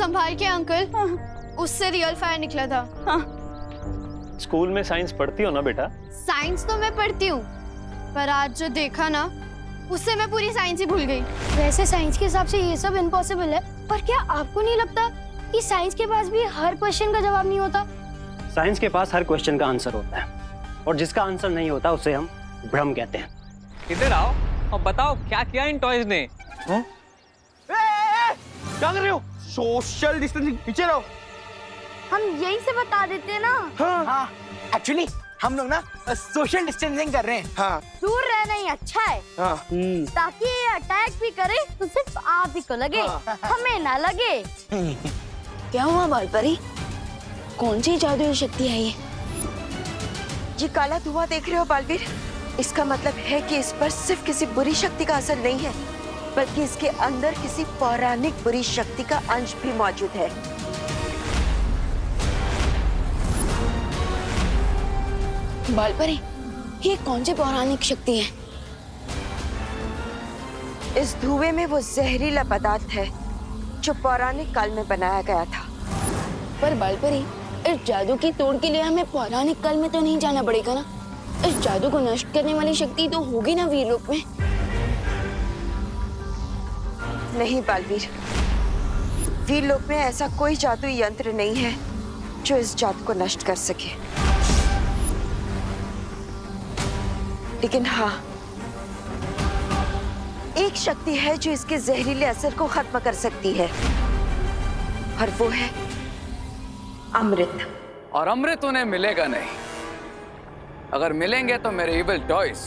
संभाल के अंकल। उससे रियल फायर निकला था। स्कूल में साइंस पढ़ती हो ना बेटा? साइंस तो मैं पढ़ती हूँ, पर आज जो देखा ना, उससे मैं पूरी साइंस ही भूल गई। वैसे साइंस के हिसाब से ये सब इम्पॉसिबल है, पर क्या आपको नहीं लगता कि साइंस के पास भी हर क्वेश्चन का जवाब नहीं होता? साइंस के पास हर क्वेश्चन का आंसर होता है, और जिसका आंसर नहीं होता उसे हम भ्रम कहते हैं। इधर आओ और बताओ क्या किया इन टॉयज ने? क्या कर रहे हो? सोशल डिस्टेंसिंग, पीछे रहो। हम यहीं से बता देते हैं ना। हाँ। एक्चुअली हम लोग ना सोशल डिस्टेंसिंग कर रहे हैं। हाँ। दूर रहना ही अच्छा है, हाँ। ताकि ये अटैक भी करे तो सिर्फ आप ही को लगे, हमें ना लगे। क्या हुआ बालपरी? कौन सी जादुई शक्ति है ये? ये काला धुआं देख रहे हो बालवीर? इसका मतलब है कि इस पर सिर्फ किसी बुरी शक्ति का असर नहीं है, बल्कि इसके अंदर किसी पौराणिक बुरी शक्ति का अंश भी मौजूद है। बालपरी, ये कौन सी पौराणिक शक्ति है? इस धुएं में वो जहरीला पदार्थ है जो पौराणिक काल में बनाया गया था। पर बालपरी, इस जादू की तोड़ के लिए हमें पौराणिक काल में तो नहीं जाना पड़ेगा ना? इस जादू को नष्ट करने वाली शक्ति तो होगी ना वीरलोक में? नहीं बालवीर, वीरलोक में ऐसा कोई जादुई यंत्र नहीं है जो इस जादू को नष्ट कर सके। लेकिन हाँ, एक शक्ति है जो इसके जहरीले असर को खत्म कर सकती है, और वो है अमृत। और अमृत उन्हें मिलेगा नहीं। अगर मिलेंगे तो मेरे इविल टॉयज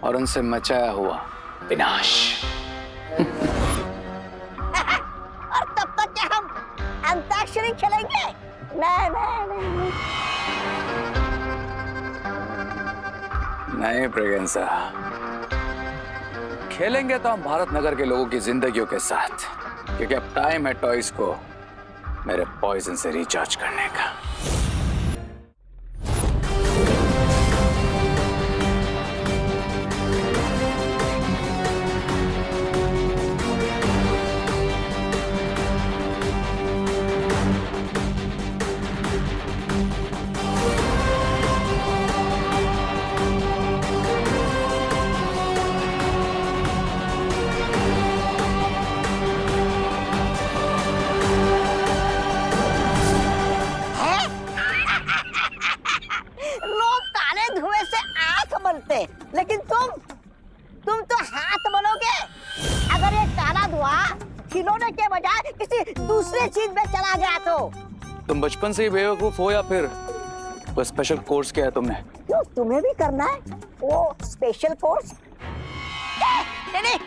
और उनसे मचाया हुआ विनाश। और तब तक क्या हम अंताक्षरी खेलेंगे? नहीं। नहीं प्रेगेंसा, खेलेंगे तो हम भारत नगर के लोगों की जिंदगियों के साथ, क्योंकि अब टाइम है टॉयज को मेरे पॉइजन से रिचार्ज करने का। लेकिन तुम तो हाथ बनोगे। अगर ये काला धुआं खिलौने के बजाय किसी दूसरे चीज में चला गया तो? तुम बचपन से ही बेवकूफ हो या फिर वो स्पेशल कोर्स किया है तुमने? क्यों, तुम्हें भी करना है वो स्पेशल कोर्स? नहीं,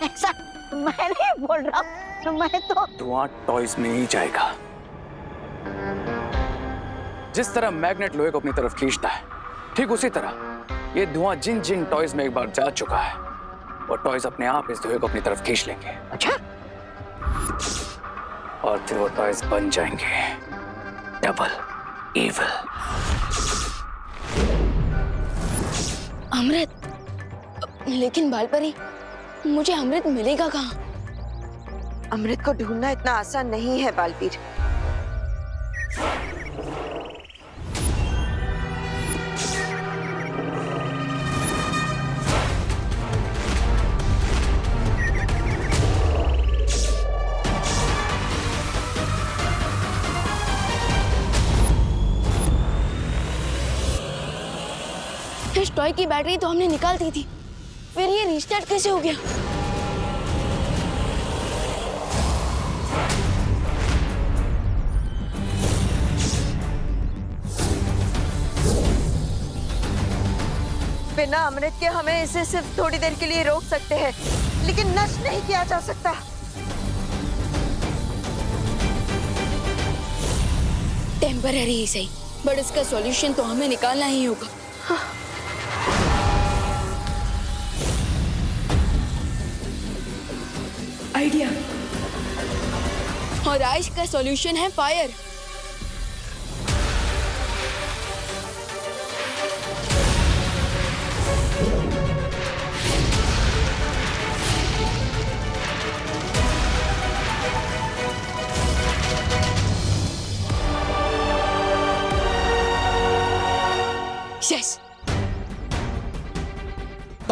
ऐसा मैं नहीं बोल रहा हूँ। मैं तो धुआं टॉयज में ही जाएगा। जिस तरह मैग्नेट लोहे को अपनी तरफ खींचता है, ठीक उसी तरह ये धुआं जिन जिन टॉयज में एक बार जा चुका है, वो टॉयज अपने आप इस धुएं को अपनी तरफ खींच लेंगे। अच्छा? और फिर वो टॉयज बन जाएंगे डबल इविल। अमृत? लेकिन बालपरी, मुझे अमृत मिलेगा कहाँ? अमृत को ढूंढना इतना आसान नहीं है बालवीर। इस टॉय की बैटरी तो हमने निकाल दी थी, फिर ये रिस्टार्ट कैसे हो गया? बिना अमृत के हमें इसे सिर्फ थोड़ी देर के लिए रोक सकते हैं, लेकिन नष्ट नहीं किया जा सकता। टेम्पररी ही सही, बट इसका सॉल्यूशन तो हमें निकालना ही होगा। आइडिया। और आज का सॉल्यूशन है फायर।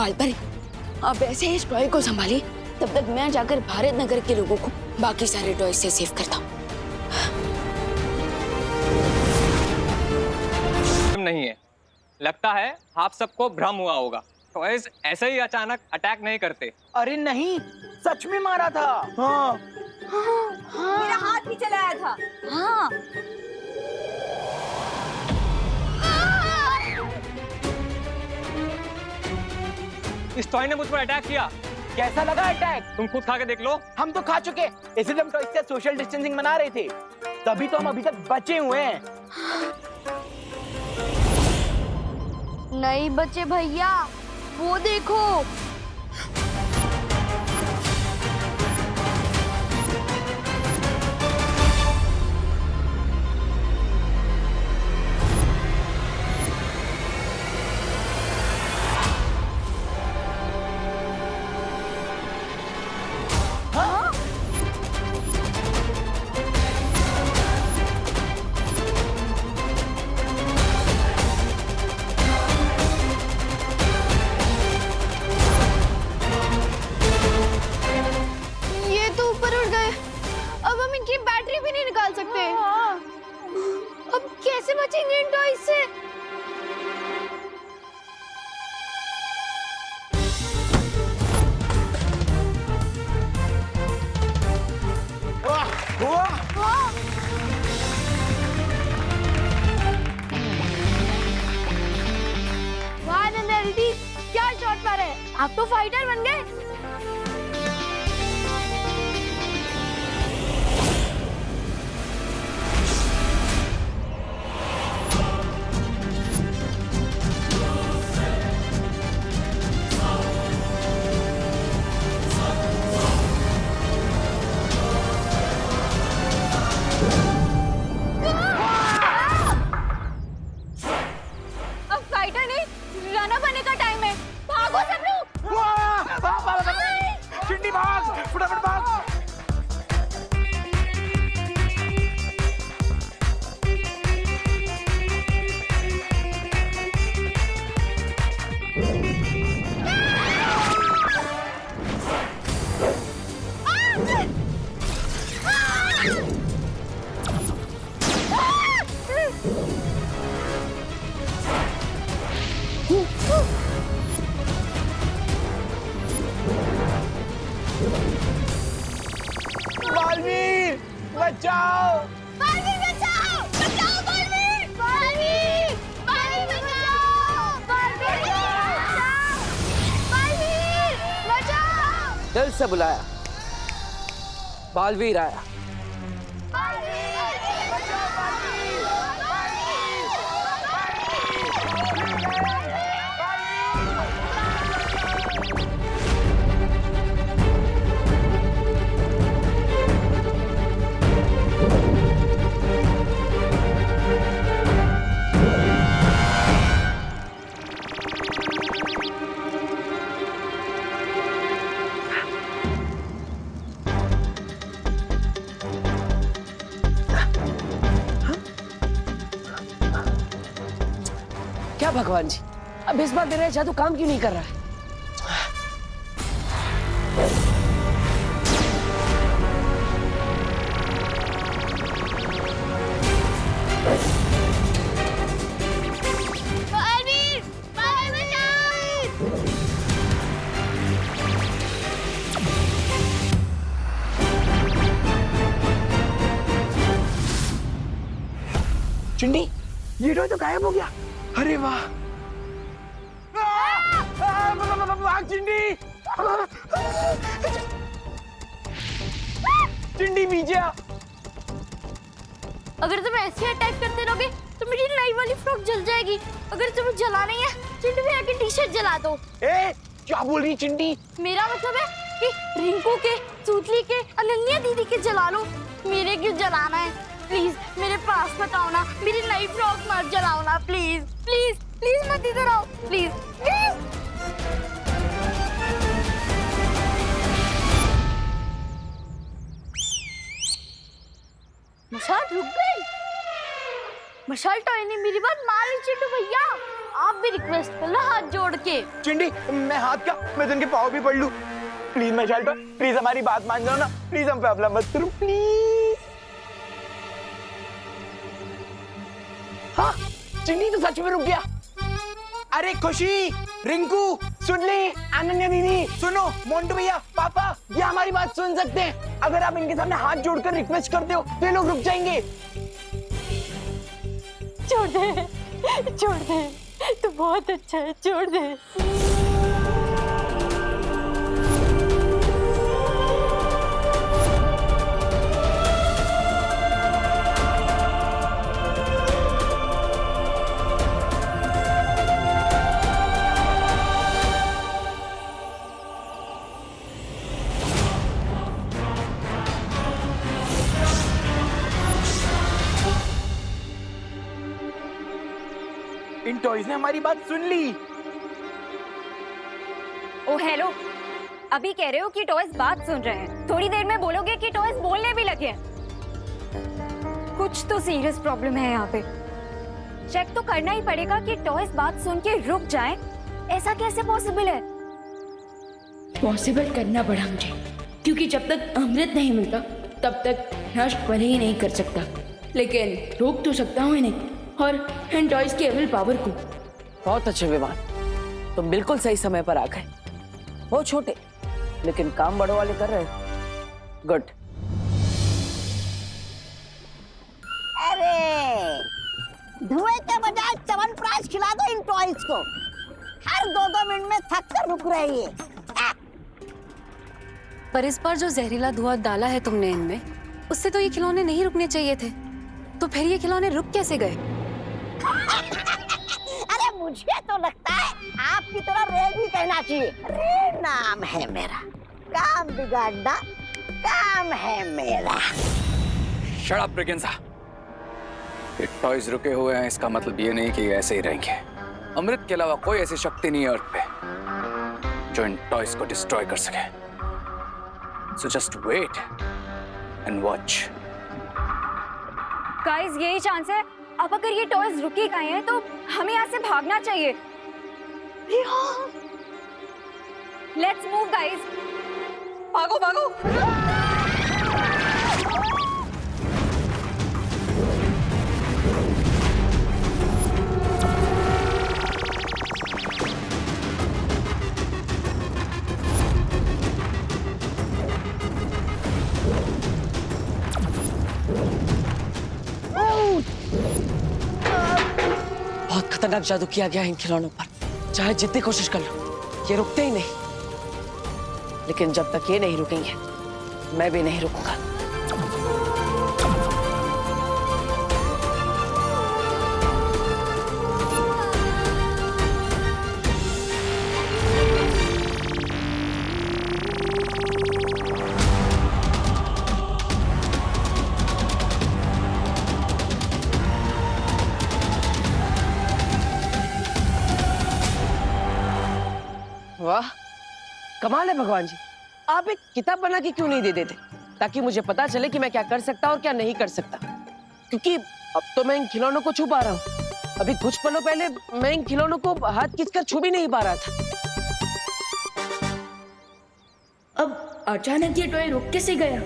बालपरी, आप ऐसे ही इस टॉय को संभालिए, तब तक मैं जाकर भारत नगर के लोगों को बाकी सारे टॉय से सेव करता हूँ। नहीं है, लगता है आप सबको भ्रम हुआ होगा। टॉयज ऐसे ही अचानक अटैक नहीं करते। अरे नहीं, सच में मारा था। हाँ मेरा हाथ भी चलाया था। हाँ इस टॉय ने मुझ पर अटैक किया। कैसा लगा अटैक? तुम खुद खा के देख लो। हम तो खा चुके, इसलिए हम टॉयज से सोशल डिस्टेंसिंग मना रहे थे, तभी तो हम अभी तक बचे हुए हैं। नहीं बचे भैया, वो देखो। ये तो ऊपर उड़ गए, अब हम इनकी बैटरी भी नहीं निकाल सकते। अब कैसे बचेंगे इन टॉयज से? वाह नंदा दीदी, क्या शॉट मारे, आप तो फाइटर बन गए। अब फाइटर नहीं, रनर बनने का टाइम है। भागो सब लोग। चिंटी भाग, फटाफट भाग। बालवीर, बचाओ। बालवीर बचाओ, बचाओ बालवीर, बालवीर, बालवीर बचाओ, बालवीर बचाओ, बालवीर बचाओ, दिल से बुलाया, बालवीर आया। क्या भगवान जी, अब इस बार मेरा जादू काम क्यों नहीं कर रहा है? बालवीर, बालवीर बचाओ। चिंडी, ये टॉय तो गायब हो गया। अरे वाह, भाग चिंडी। चिंडी पीछे आ। अगर तुम ऐसे अटैक करते रहोगे तो मेरी नई वाली फ्रॉक जल जाएगी। अगर तुम्हें जलानी है, चिंटू भैया की टी-शर्ट जला दो। ए, क्या बोल रही चिंडी? मेरा मतलब है कि रिंकू के, सूतली के, अनन्या दीदी के जला लो। मेरे क्यों जलाना है? प्लीज मेरे पास मत आओ ना, मेरी नई फ्रॉक मत जलाओ ना, प्लीज प्लीज प्लीज मत इधर आओ, प्लीज प्लीज। मुसाद रुक गई। मशाल टॉय ने मेरी बात मानी चिंटू भैया। आप भी रिक्वेस्ट कर लो हाथ जोड़ के। चिंडी, मैं हाथ क्या, मैं तो इनके पाँव भी पढ़ लूं। प्लीज मशाल टॉय, प्लीज हमारी बात मान जाओ ना, प्लीज हम पे हमला मत करो प्लीज। हाँ, चिंडी तो सच में रुक गया। अरे खुशी, रिंकू, सुनली, अनन्या दीदी, सुनो, मोंटू भैया, पापा, ये हमारी बात सुन सकते हैं। अगर आप इनके सामने हाथ जोड़कर रिक्वेस्ट करते हो तो ये लोग रुक जाएंगे। छोड़ दे, छोड़ दे, तू बहुत अच्छा है, छोड़ दे। इन टॉयज ने हमारी बात सुन ली। ओ हेलो, अभी कह रहे हो कि टॉयज बात सुन रहे हैं, थोड़ी देर में बोलोगे कि टॉयज बोलने भी लगे हैं। कुछ तो सीरियस प्रॉब्लम है यहाँ पे। चेक तो करना ही पड़ेगा कि टॉयज बात सुन के रुक जाएं। ऐसा कैसे पॉसिबल है? पॉसिबल करना पड़ा मुझे, क्योंकि जब तक अमृत नहीं मिलता तब तक नष्ट भले ही नहीं कर सकता, लेकिन रोक तो सकता हूँ इन्हें और इन टॉयज की एविल पावर को। बहुत अच्छे विमान, तुम बिल्कुल सही समय पर आ गए। वो छोटे लेकिन काम बड़ों वाले कर रहे हो। गुड। अरे धुएं के बजाय च्यवनप्राश खिला दो इन टॉयज को। हर 2-2 मिनट में थक कर रुक रही है। पर इस बार जो जहरीला धुआं डाला है तुमने इनमें, उससे तो ये खिलौने नहीं रुकने चाहिए थे। तो फिर ये खिलौने रुक कैसे गए? अरे मुझे तो लगता है आपकी तरह रे भी कहना चाहिए। रे नाम है मेरा, काम बिगाड़ना काम है मेरा। Shut up Braganza. ये टॉयज रुके हुए हैं इसका मतलब ये नहीं कि ये ऐसे ही रहेंगे। अमृत के अलावा कोई ऐसी शक्ति नहीं है अर्थ पे जो इन टॉयज को डिस्ट्रॉय कर सके। So just wait and watch. Guys, यही चांस है। अब अगर ये टॉयज रुक ही गए हैं तो हमें यहाँ से भागना चाहिए। Let's move guys. भागो भागो। बहुत खतरनाक जादू किया गया है इन खिलौनों पर। चाहे जितनी कोशिश कर लो, ये रुकते ही नहीं। लेकिन जब तक ये नहीं रुकेंगे, मैं भी नहीं रुकूंगा। वाह, कमाल है भगवान जी। आप एक किताब बना के क्यों नहीं दे देते, ताकि मुझे पता चले कि मैं क्या कर सकता और क्या नहीं कर सकता। क्योंकि अब तो मैं इन खिलौनों को छू पा रहा हूँ। अभी कुछ पलों पहले मैं इन खिलौनों को हाथ खींचकर छू भी नहीं पा रहा था। अब अचानक ये टॉय रुक कैसे गया?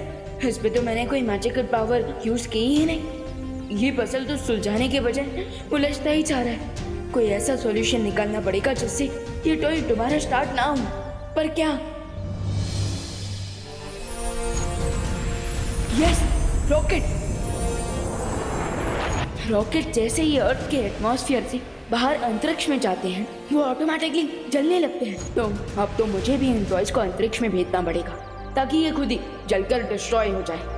इस पे तो मैंने कोई मैजिकल पावर यूज की ही नहीं। ये पजल तो सुलझाने के बजाय उलझता ही जा रहा है। कोई ऐसा सॉल्यूशन निकालना पड़ेगा जिससे ये टॉय दोबारा स्टार्ट ना हो। पर क्या? Yes, rocket. रॉकेट जैसे ही अर्थ के एटमॉस्फेयर से बाहर अंतरिक्ष में जाते हैं, वो ऑटोमेटिकली जलने लगते हैं। तो अब तो मुझे भी इन टॉयज को अंतरिक्ष में भेजना पड़ेगा, ताकि ये खुद ही जलकर डिस्ट्रॉय हो जाए।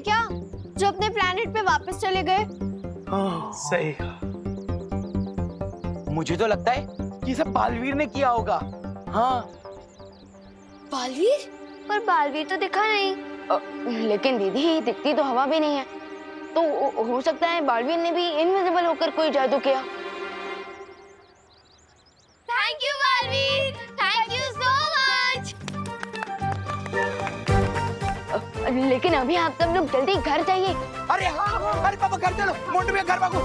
क्या जो अपने प्लेनेट पे वापस चले गए? सही कहा। मुझे तो लगता है कि सब बालवीर ने किया होगा। हाँ। बालवीर? पर बालवीर तो दिखा नहीं। लेकिन दीदी दिखती तो हवा भी नहीं है, तो हो सकता है बालवीर ने भी इनविजिबल होकर कोई जादू किया। Thank you Baalveer, thank you so much. लेकिन अभी आप सब लोग जल्दी घर जाइए। अरे हाँ, अरे पापा घर चलो, मोंटू भैया घर भागो।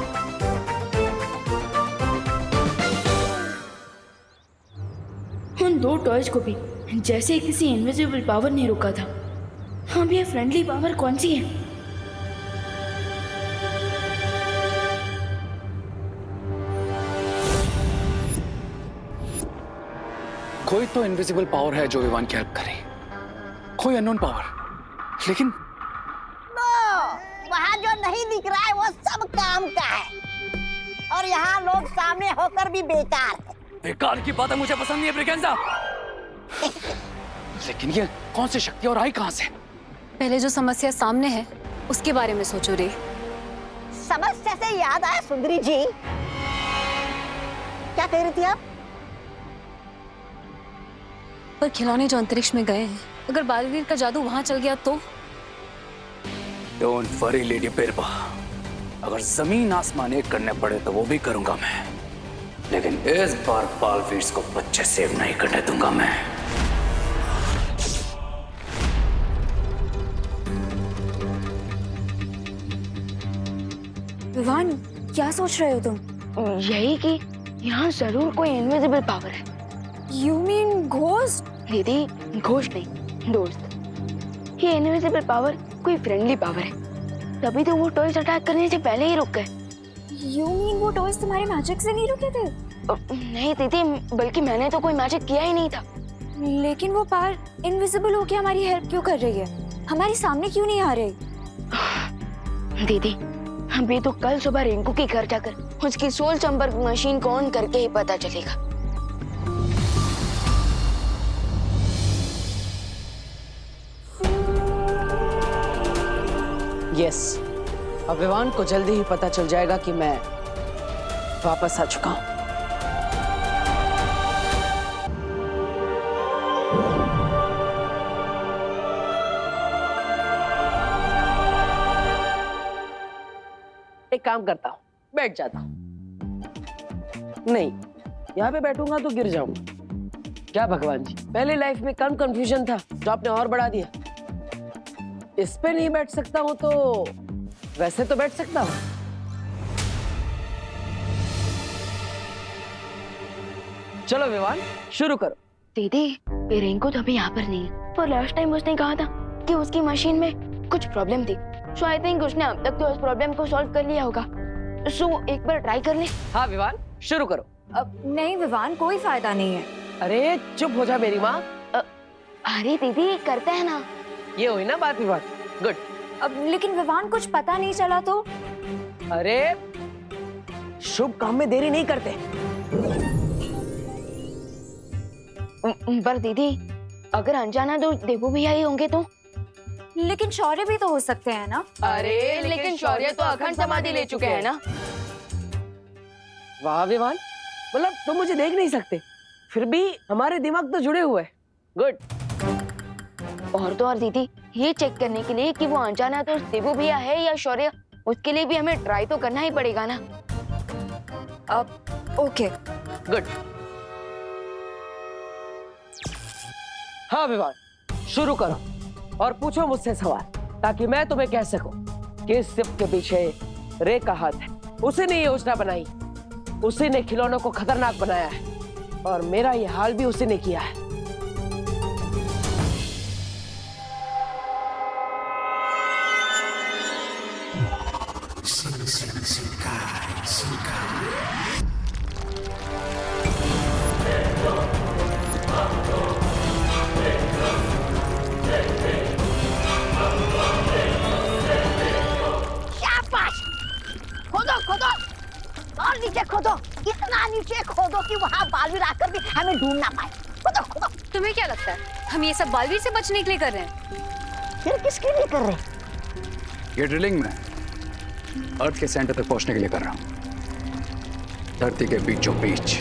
उन दो टॉयज को भी जैसे किसी इनविजिबल पावर ने रोका था। अब ये फ्रेंडली पावर कौन सी है? कोई तो इनविजिबल पावर है जो विवान की हेल्प करे, कोई अननोन पावर। लेकिन वहाँ जो नहीं दिख रहा है वो सब काम का है, और यहाँ लोग सामने होकर भी बेकार है। बेकार की बात है, मुझे पसंद नहीं है ब्रिगेंजा। लेकिन ये कौन सी शक्ति और आई कहां से? पहले जो समस्या सामने है उसके बारे में सोचो रे। समस्या से याद आया सुंदरी जी, क्या कह रही थी आप? पर खिलौने जो अंतरिक्ष में गए हैं, अगर बालवीर का जादू वहां चल गया तो? डोंट वरी लेडी बिरबा, अगर जमीन आसमान एक करने पड़े तो वो भी करूंगा मैं, लेकिन इस बार बालवीर को बच्चे सेव नहीं करने दूंगा मैं। विवान, क्या सोच रहे हो तुम? यही कि यहाँ जरूर कोई इनविजिबल पावर है। You mean ghost? दीदी घोस्ट नहीं, दोस्त। ये इनविजिबल पावर कोई फ्रेंडली पावर है, तभी तो वो टॉयज अटैक करने से पहले ही रुक गए। You mean वो टॉयज तुम्हारे मैजिक से नहीं रुके थे? नहीं दीदी, बल्कि मैंने तो कोई मैजिक किया ही नहीं था। लेकिन वो पार इनविजिबल होके हमारी हेल्प क्यों कर रही है? हमारे सामने क्यों नहीं आ रही? दीदी अभी तो कल सुबह रिंकू के घर जाकर उसकी सोल संपर्क मशीन को ऑन करके ही पता चलेगा। यस, अब विवान को जल्दी ही पता चल जाएगा कि मैं वापस आ चुका हूं। एक काम करता हूं, बैठ जाता हूं। नहीं, यहाँ पे बैठूंगा तो गिर जाऊंगा। क्या भगवान जी, पहले लाइफ में कम कंफ्यूजन था जो आपने और बढ़ा दिया। इस पे नहीं बैठ सकता हूँ तो वैसे तो बैठ सकता हूँ। चलो विवान, शुरू करो। दीदी ये रिंकू तो अभी यहाँ पर नहीं है, पर लास्ट टाइम उसने कहा था कि उसकी मशीन में कुछ प्रॉब्लम थी। सो आई थिंक उसने अब तक तो उस प्रॉब्लम को सॉल्व कर लिया होगा। सो एक बार ट्राई कर ले। हाँ विवान, शुरू करो। अब नहीं विवान, कोई फायदा नहीं है। अरे चुप हो जा मेरी माँ। अरे दीदी करते हैं ना। ये हुई ना बात विवान, गुड। अब लेकिन विवान कुछ पता नहीं चला तो? अरे शुभ काम में देरी नहीं करते। पर दीदी अगर अनजाना तो देवू भैया ही होंगे तो? लेकिन शौर्य भी तो हो सकते हैं ना? अरे लेकिन शौर्य तो अखंड समाधि ले चुके हैं ना। वाह विवान, मतलब तुम मुझे देख नहीं सकते, फिर भी हमारे दिमाग तो जुड़े हुए हैं। गुड। और तो और दीदी ये चेक करने के लिए कि वो अनजाना तो देवू भैया है या शौर्य, उसके लिए भी हमें ट्राई तो करना ही पड़ेगा ना। अब ओके, गुड। हाँ विवान, शुरू करो और पूछो मुझसे सवाल, ताकि मैं तुम्हें कह सकूं कि इस सिप के पीछे रे का हाथ है। उसी ने ये योजना बनाई, उसी ने खिलौनों को खतरनाक बनाया है, और मेरा ये हाल भी उसी ने किया है। नीचे खोदो, इतना नीचे खोदो कि वहाँ बालवीर आकर भी हमें ढूंढ ना पाए। खोदो खोदो। तुम्हें क्या लगता है हम ये सब बालवीर से बचने के लिए कर रहे हैं? फिर किसके लिए कर रहे हैं? ये ड्रिलिंग में अर्थ के सेंटर तक पहुंचने के लिए कर रहा हूं, धरती के बीचों बीच।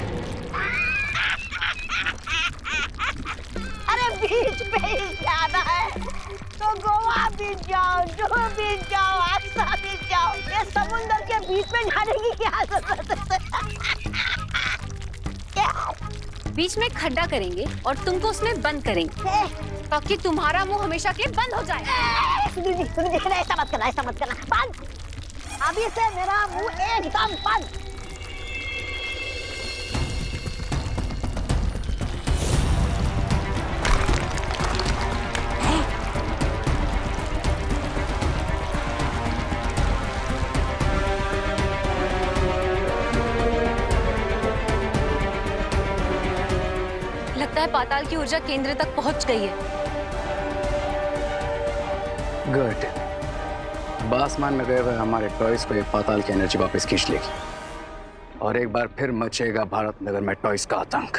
अरे बीच पे ही जाना है तो गोवा बीच जाओ, जुहू बीच जाओ, आगरा बीच जाओ। ये समुंदर के बीच में जाने की क्या जरूरत है? बीच में खड्डा करेंगे और तुमको उसमें बंद करेंगे ताकि तुम्हारा मुंह हमेशा के लिए बंद हो जाए। सुनिए, ऐसा मत करना, ऐसा मत करना। बंद! अभी से मेरा मुंह एकदम बंद। लगता है पाताल की ऊर्जा केंद्र तक पहुंच गई है। गुड। अब आसमान में गए हुए हमारे टॉयज को एक पाताल की एनर्जी वापस खींच लेगी और एक बार फिर मचेगा भारत नगर में टॉयज का आतंक।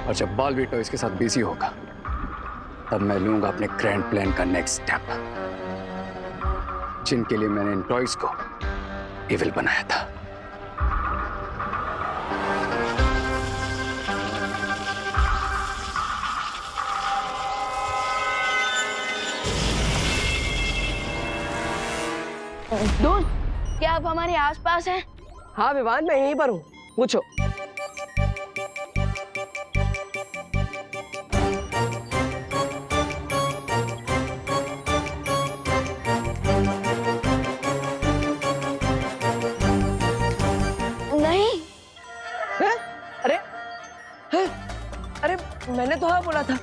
और जब बालवीर टॉयज के साथ बिजी होगा तब मैं लूंगा अपने ग्रैंड प्लान का नेक्स्ट स्टेप, जिनके लिए मैंने इन टॉयज को इविल बनाया था। दोस्त, क्या आप हमारे आसपास हैं? हाँ विवान, मैं यहीं पर हूँ, पूछो। नहीं। है? अरे है? अरे मैंने तो हाँ बोला था।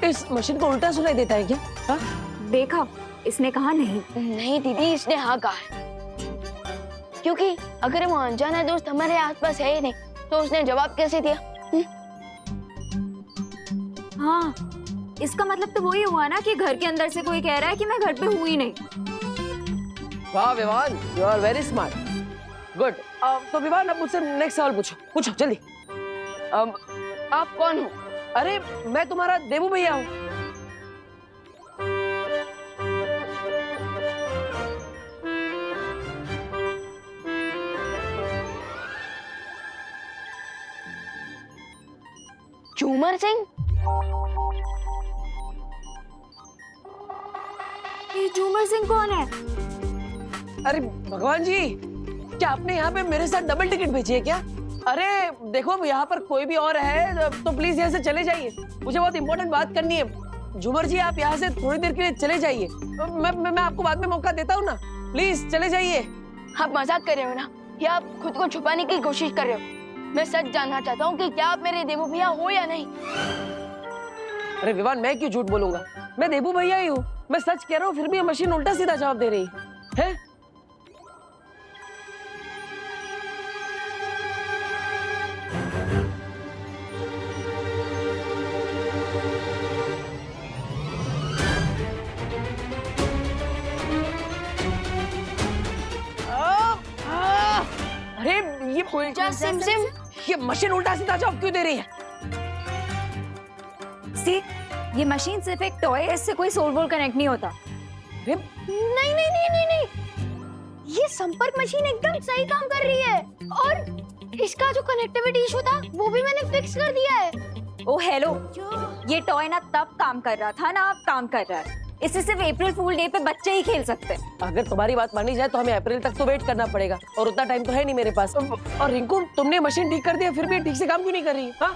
इस मशीन को उल्टा सुनाई देता है क्या? हाँ? देखा, इसने कहा नहीं। नहीं दीदी, इसने हाँ कहा है। क्योंकि अगर वो अनजाना दोस्त हमारे आसपास है ही नहीं तो उसने जवाब कैसे दिया? हाँ, इसका मतलब तो वही हुआ ना कि घर के अंदर से कोई कह रहा है कि मैं घर पे हूँ ही नहीं। वाह Vivaan, you are very smart. Good. तो विवान, अब मुझसे नेक्स्ट सवाल पूछो, पूछो जल्दी। आप कौन हो? अरे मैं तुम्हारा देवू भैया हूँ। झूमर सिंह? ये झूमर सिंह कौन है? अरे भगवान जी, क्या आपने यहाँ पे मेरे साथ डबल टिकट भेजी है क्या? अरे देखो, यहाँ पर कोई भी और है तो प्लीज यहाँ से चले जाइए, मुझे बहुत इंपॉर्टेंट बात करनी है। झूमर जी, आप यहाँ से थोड़ी देर के लिए चले जाइए। मैं आपको बाद में मौका देता हूँ ना, प्लीज चले जाइए। आप मजाक कर रहे हो ना, या आप खुद को छुपाने की कोशिश कर रहे हो? मैं सच जानना चाहता हूँ कि क्या आप मेरे देवू भैया हो या नहीं। अरे विवान, मैं क्यों झूठ बोलूंगा? मैं देवू भैया ही हूँ, मैं सच कह रहा हूँ, फिर भी ये मशीन उल्टा सीधा जवाब दे रही है। अरे ये उल्टा सिम सिम, ये मशीन उल्टा सीधा जवाब क्यों दे रही है? सी, ये मशीन सिर्फ एक टॉय है, इससे कोई सोल वोल कनेक्ट नहीं होता। नहीं नहीं नहीं नहीं नहीं, ये संपर्क मशीन एकदम सही काम कर रही है और इसका जो कनेक्टिविटी इशू था वो भी मैंने फिक्स कर दिया है। ओ हेलो, ये टॉय ना तब काम कर रहा था ना अब काम कर रहा है। इससे सिर्फ अप्रैल फूल डे पे बच्चे ही खेल सकते हैं। अगर तुम्हारी बात मानी जाए तो हमें अप्रैल तक तो वेट करना पड़ेगा और उतना टाइम तो है नहीं मेरे पास। और रिंकू, तुमने मशीन ठीक कर दिया फिर भी ठीक से काम क्यों नहीं कर रही? हाँ?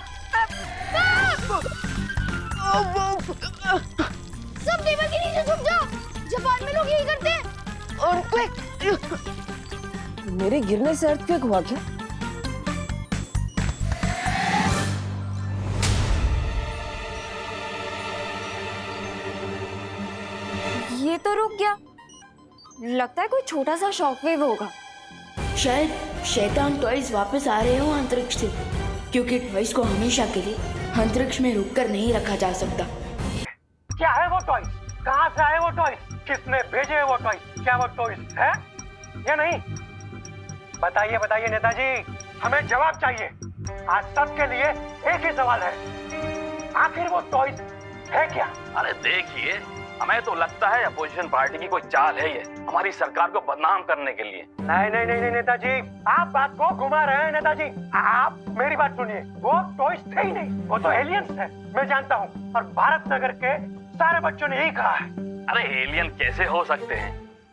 सब टेबल के नीचे छुप जाओ, जापान में लोग यही करते हैं। अर्थक्वेक! मेरे गिरने से अर्थक्वेक हुआ क्या? ये तो रुक गया, लगता है कोई छोटा सा शॉकवेव होगा। शायद शैतान टॉयज वापस आ रहे हो अंतरिक्ष से, क्योंकि टॉयज को हमेशा के लिए अंतरिक्ष में रुककर नहीं रखा जा सकता। क्या है वो टॉय? कहाँ से आए वो टॉय? किसने भेजे वो टॉय? क्या वो टॉय है या नहीं? बताइए बताइए नेताजी, हमें जवाब चाहिए। आज सबके लिए एक ही सवाल है, आखिर वो टॉय है क्या? अरे देखिए, हमें तो लगता है अपोजिशन पार्टी की कोई चाल है ये, हमारी सरकार को बदनाम करने के लिए। नहीं नहीं नहीं नहीं नेताजी, आप बात को घुमा रहे हैं नेताजी। आप मेरी बात सुनिए, वो टॉयज थे ही नहीं, वो तो एलियंस है, मैं जानता हूँ। और भारत नगर के सारे बच्चों ने यही कहा है। अरे एलियन कैसे हो सकते हैं,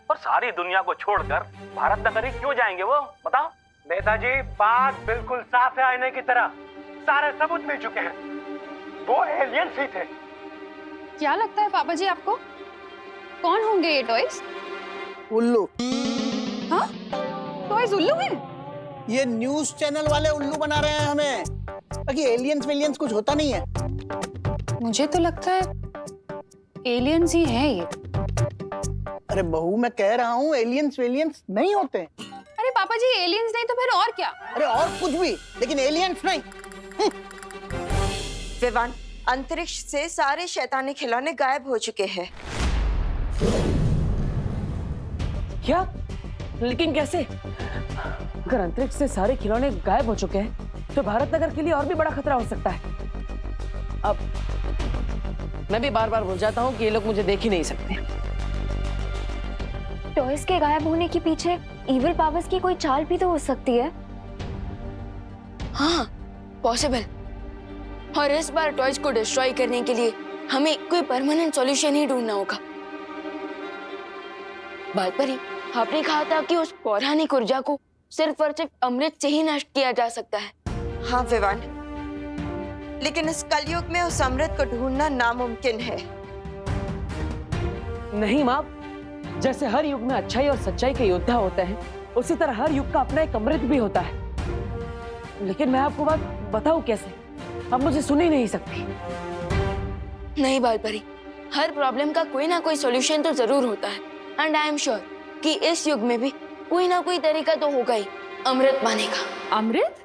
और सारी दुनिया को छोड़कर भारत नगर ही क्यों जाएंगे वो, बताओ। नेताजी बात बिल्कुल साफ है आईने की तरह, सारे सबूत मिल चुके हैं, वो एलियंस ही थे। क्या लगता है पापा जी आपको, कौन होंगे ये टॉयज? उल्लू। हाँ, टॉयज उल्लू हैं? ये न्यूज चैनल वाले उल्लू बना रहे हैं हमें, बाकी एलियंस वेलियंस कुछ होता नहीं है। मुझे तो लगता है एलियंस ही हैं ये। अरे बहू, मैं कह रहा हूँ एलियंस वेलियंस नहीं होते। अरे पापा जी, एलियंस नहीं तो फिर और क्या? अरे और कुछ भी, लेकिन एलियंस नहीं। विवान, अंतरिक्ष से सारे शैतानी खिलौने गायब हो चुके हैं। क्या? लेकिन कैसे? अगर अंतरिक्ष से सारे खिलौने गायब हो चुके हैं तो भारत नगर के लिए और भी बड़ा खतरा हो सकता है। अब मैं भी बार बार भूल जाता हूँ कि ये लोग मुझे देख ही नहीं सकते। टॉयज के गायब होने के पीछे इविल पावर्स की कोई चाल भी तो हो सकती है। हाँ, पॉसिबल। और इस बार टॉयज को डिस्ट्रॉय करने के लिए हमें कोई परमानेंट सॉल्यूशन ही ढूंढना होगा। बात पर ही आपने कहा था कि उस पौराणिक ऊर्जा को सिर्फ और सिर्फ अमृत से ही नष्ट किया जा सकता है। हाँ विवान, लेकिन इस कलयुग में उस अमृत को ढूंढना नामुमकिन है। नहीं माँ, जैसे हर युग में अच्छाई और सच्चाई के योद्धा होते हैं, उसी तरह हर युग का अपना एक अमृत भी होता है। लेकिन मैं आपको बात बताऊं कैसे? आप मुझे सुन ही नहीं सकती। नहीं बालपरी, हर प्रॉब्लम का कोई ना कोई सॉल्यूशन तो जरूर होता है। एंड आई एम श्योर कि इस युग में भी कोई ना कोई तरीका तो होगा ही अमृत पाने का। अमृत?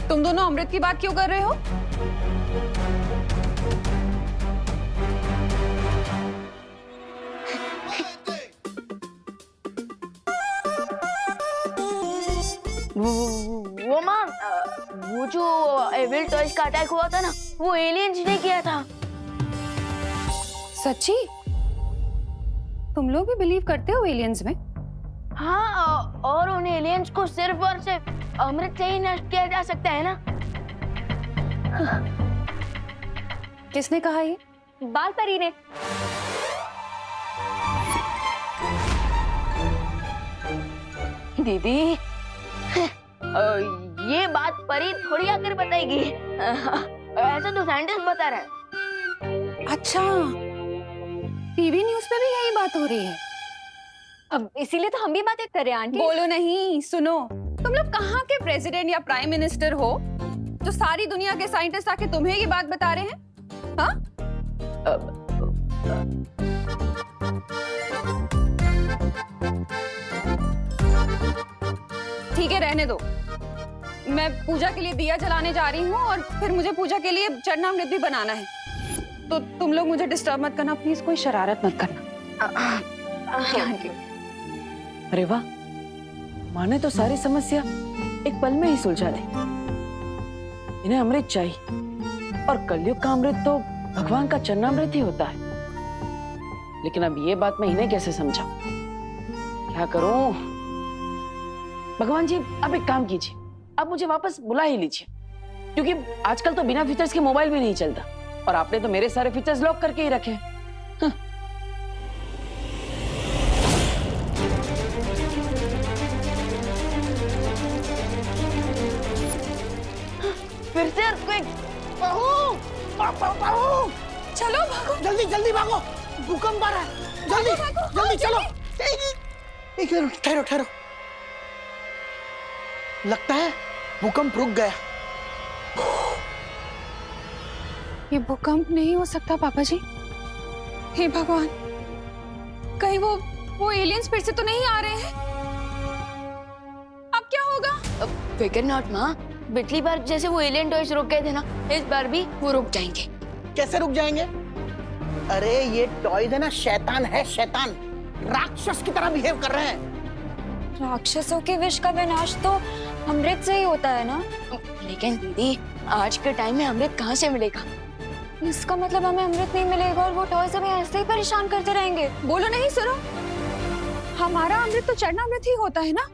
तुम दोनों अमृत की बात क्यों कर रहे हो? वो माँ, वो जो एविल टॉयज का अटैक हुआ था ना, वो एलियंस ने किया था। सच्ची? तुम लोग भी बिलीव करते हो एलियंस में? हाँ, और उन एलियंस को सिर्फ और सिर्फ अमृत से ही नष्ट किया जा सकता है ना। किसने कहा ये? बालपरी ने। दीदी, ये बात परी थोड़ी आकर बताएगी। ऐसा तो साइंटिस्ट बता रहा है। अच्छा, टीवी न्यूज़ पे भी यही बात हो रही है। अब इसीलिए तो हम भी बातें कर रहे हैं आंटी। बोलो नहीं, सुनो। तुम लोग कहाँ के प्रेसिडेंट या प्राइम मिनिस्टर हो जो सारी दुनिया के साइंटिस्ट आके तुम्हें ये बात बता रहे हैं? हाँ? ठीक है, रहने दो। मैं पूजा के लिए दिया जलाने जा रही हूँ और फिर मुझे पूजा के लिए चरणामृत भी बनाना है। तो तुम लोग मुझे डिस्टर्ब मत करना प्लीज, कोई शरारत मत करना। अरे वाह, माने तो सारी समस्या एक पल में ही सुलझा दी। इन्हें अमृत चाहिए, और कलयुग का अमृत तो भगवान का चरणामृत ही होता है। लेकिन अब ये बात मैं इन्हें कैसे समझाऊं? क्या करूं? भगवान जी, आप एक काम कीजिए, आप मुझे वापस बुला ही लीजिए, क्योंकि आजकल तो बिना फीचर्स के मोबाइल भी नहीं चलता, और आपने तो मेरे सारे फीचर्स लॉक करके ही रखे हैं। फिर से earthquake! भागो! चलो भागो, जल्दी जल्दी भागो, भूकंप आ रहा है, जल्दी जल्दी चलो। एक मिनट, ठहरो ठहरो, लगता है भूकंप रुक गया। ये भूकंप नहीं हो सकता पापा जी। हे भगवान, कहीं वो एलियंस फिर से तो नहीं आ रहे हैं? अब क्या होगा? फिकर नॉट माँ, पिछली बार जैसे वो एलियन टॉयज रुक गए थे ना, इस बार भी वो रुक जाएंगे। कैसे रुक जाएंगे? अरे ये टॉयज है ना, शैतान है, शैतान राक्षस की तरह बिहेव कर रहे हैं। राक्षसों के विष का विनाश तो अमृत से ही होता है ना। लेकिन दीदी आज के टाइम में अमृत कहाँ से मिलेगा? इसका मतलब हमें अमृत नहीं मिलेगा और वो टॉयज हमें ऐसे ही परेशान करते रहेंगे। बोलो नहीं, सुनो, हमारा अमृत तो चरणामृत ही होता है ना।